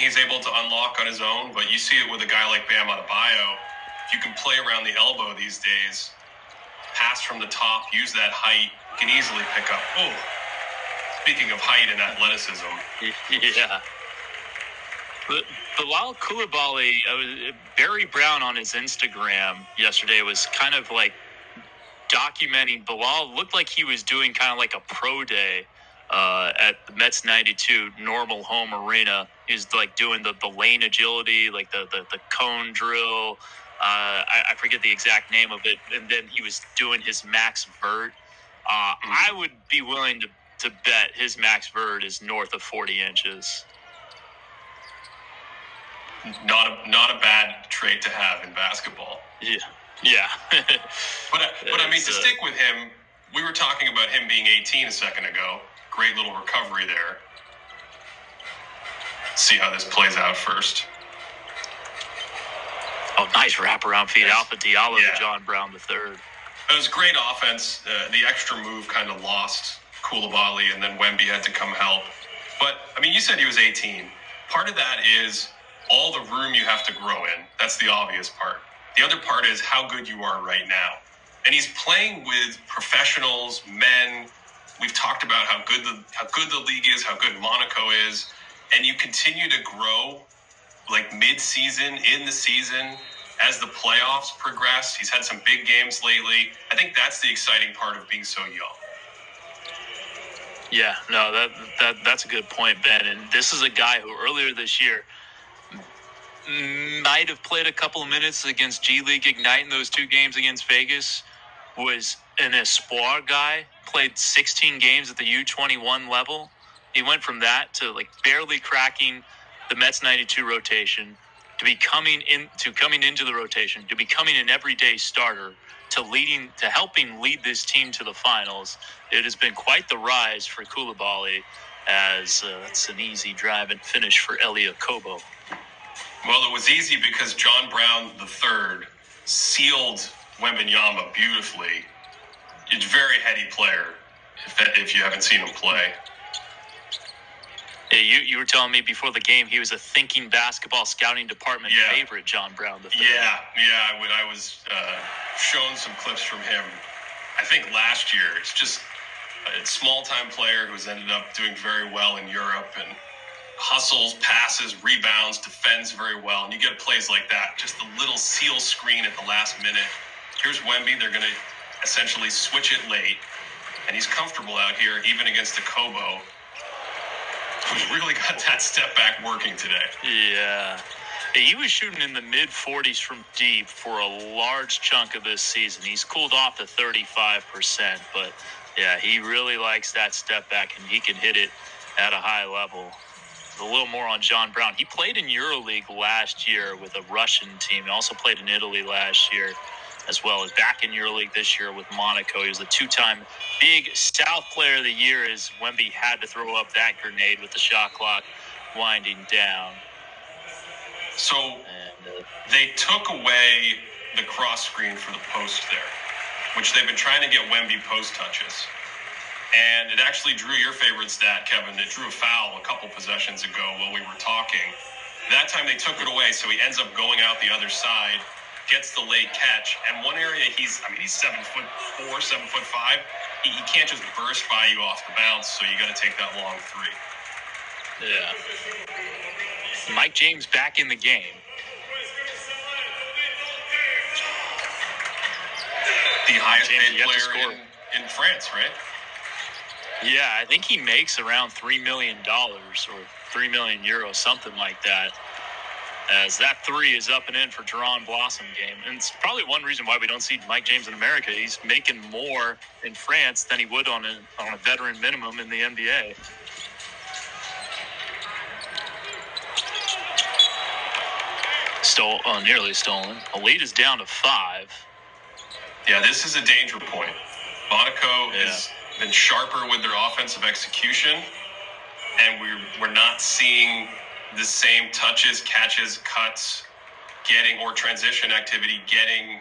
scoring he's able to unlock on his own, but you see it with a guy like Bam Adebayo. If you can play around the elbow these days, pass from the top, use that height, you can easily pick up. Oh, speaking of height and athleticism. Yeah. But Bilal Coulibaly, Barry Brown on his Instagram yesterday was kind of like documenting Bilal. Looked like he was doing kind of like a pro day at the Mets 92 normal home arena. He was like doing the lane agility, like the cone drill. I forget the exact name of it. And then he was doing his max vert. I would be willing to bet his max vert is north of 40 inches. Not a bad trait to have in basketball. Yeah. but I mean, to stick with him, we were talking about him being 18 a second ago. Great little recovery there. Let's see how this plays out first. Oh, nice wraparound feed. Alpha Diallo to John Brown III. It was great offense. The extra move kind of lost Coulibaly, and then Wemby had to come help. But, I mean, you said he was 18. Part of that is all the room you have to grow in. That's the obvious part. The other part is how good you are right now. And he's playing with professionals, men. We've talked about how good the league is, how good Monaco is. And you continue to grow like mid-season, in the season, as the playoffs progress. He's had some big games lately. I think that's the exciting part of being so young. Yeah, no, that's a good point, Ben. And this is a guy who earlier this year might have played a couple of minutes against G League Ignite in those 2 games against Vegas, was an Espoir guy, played 16 games at the U21 level. He went from that to like barely cracking the Mets 92 rotation, to coming into the rotation, to becoming an everyday starter, to helping lead this team to the finals. It has been quite the rise for Coulibaly, as it's an easy drive and finish for Elie Okobo. Well, it was easy because John Brown III sealed Wembanyama beautifully. He's a very heady player, if you haven't seen him play. Yeah, you were telling me before the game he was a thinking basketball scouting department favorite, John Brown III. Yeah, I was shown some clips from him. I think last year. It's just a small-time player who's ended up doing very well in Europe and hustles, passes, rebounds, defends very well. And you get plays like that, just a little seal screen at the last minute. Here's Wemby. They're going to essentially switch it late. And he's comfortable out here, even against the Kobo, who's really got that step back working today. Yeah. He was shooting in the mid-40s from deep for a large chunk of this season. He's cooled off to 35%, but yeah, he really likes that step back, and he can hit it at a high level. A little more on John Brown. He played in EuroLeague last year with a Russian team. He also played in Italy last year, as well as back in EuroLeague this year with Monaco. He was a 2-time Big South Player of the Year, as Wemby had to throw up that grenade with the shot clock winding down. So they took away the cross screen for the post there, which they've been trying to get Wemby post touches. And it actually drew your favorite stat, Kevin. It drew a foul a couple possessions ago while we were talking. That time they took it away, so he ends up going out the other side, gets the late catch. And one area he's 7'4", 7'5". He can't just burst by you off the bounce, so you got to take that long three. Yeah. Mike James back in the game. The highest paid player in France, right? Yeah, I think he makes around $3 million or 3 million euros, something like that. As that three is up and in for Jerron Blossom game. And it's probably one reason why we don't see Mike James in America. He's making more in France than he would on a veteran minimum in the NBA. Nearly stolen. The lead is down to 5. Yeah, this is a danger point. Monaco has been sharper with their offensive execution, and we're not seeing the same touches, catches, cuts, or transition activity getting